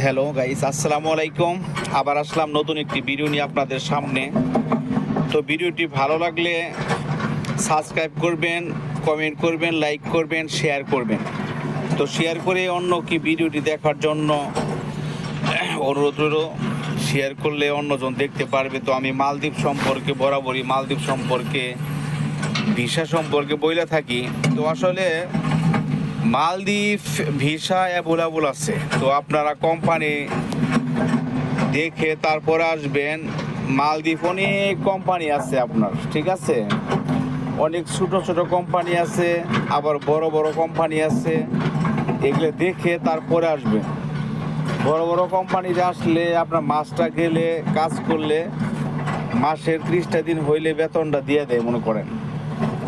Hello guys, আসসালামু আলাইকুম। আবার আসলাম নতুন একটি ভিডিও নিয়ে আপনাদের সামনে। তো ভিডিওটি ভালো লাগলে সাবস্ক্রাইব করবেন, কমেন্ট করবেন, লাইক করবেন, শেয়ার করবেন। তো শেয়ার করে অন্য কি ভিডিওটি দেখার জন্য অনুরোধ রইল। শেয়ার করলে অন্যজন দেখতে পারবে। তো আমি মালদ্বীপ সম্পর্কে বরাবরই মালদ্বীপ সম্পর্কে ভিসা সম্পর্কে বইলা থাকি। তো আসলে মালদ্বীপ ভিসা অ্যাভেলেবল আছে। তো আপনারা কোম্পানি দেখে তারপরে আসবেন। মালদ্বীপ অনেক কোম্পানি আছে আপনার, ঠিক আছে? অনেক ছোট ছোট কোম্পানি আছে, আবার বড় বড় কোম্পানি আছে। এগুলো দেখে তারপরে আসবেন। বড় বড় কোম্পানিতে আসলে আপনার মাসটা গেলে কাজ করলে মাসের 30টা দিন হইলে বেতনটা দিয়ে দেয় মনে করেন।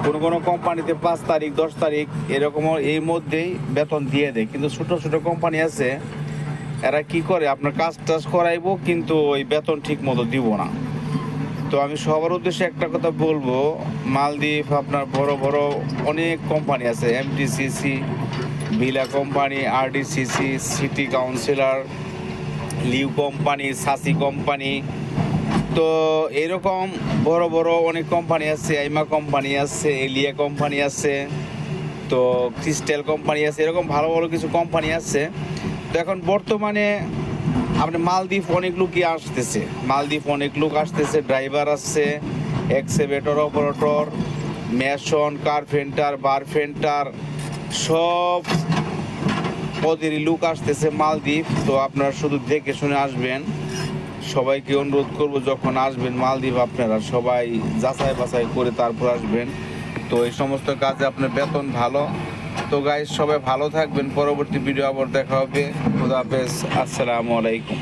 কোনো কোনো কোম্পানিতে 5 তারিখ 10 তারিখ এরকম এই মধ্যেই বেতন দিয়ে দেয়। কিন্তু ছোটো ছোটো কোম্পানি আছে, এরা কি করে আপনার কাজ টাজ করাইবো কিন্তু ওই বেতন ঠিক মতো দিব না। তো আমি সবার উদ্দেশ্যে একটা কথা বলবো, মালদ্বীপ আপনার বড় বড় অনেক কোম্পানি আছে। MTCC, villa company, RDCC, city councillor, লিউ কোম্পানি, সাসি কোম্পানি। তো এরকম বড় বড় অনেক কোম্পানি আছে। আইমা কোম্পানি আছে, এলিয়া কোম্পানি আছে, তো ক্রিস্টাল কোম্পানি আছে। এরকম ভালো ভালো কিছু কোম্পানি আছে। তো এখন বর্তমানে আপনার মালদ্বীপ অনেক লোকই আসতেছে। মালদ্বীপ অনেক লোক আসতেছে, ড্রাইভার আছে, এক্সকেভেটর অপারেটর, মেশন, কার্পেন্টার, বারপেন্টার, সব পদেরই লোক আসতেছে মালদ্বীপ। তো আপনারা শুধু দেখে শুনে আসবেন। সবাইকে অনুরোধ করব, যখন আসবেন মালদ্বীপ আপনারা সবাই যাচাই বাছাই করে তারপর আসবেন। তো এই সমস্ত কাজে আপনার বেতন ভালো। তো গাইস, সবাই ভালো থাকবেন। পরবর্তী ভিডিও আবার দেখা হবে। খোদা হাফেজ, আসসালামু আলাইকুম।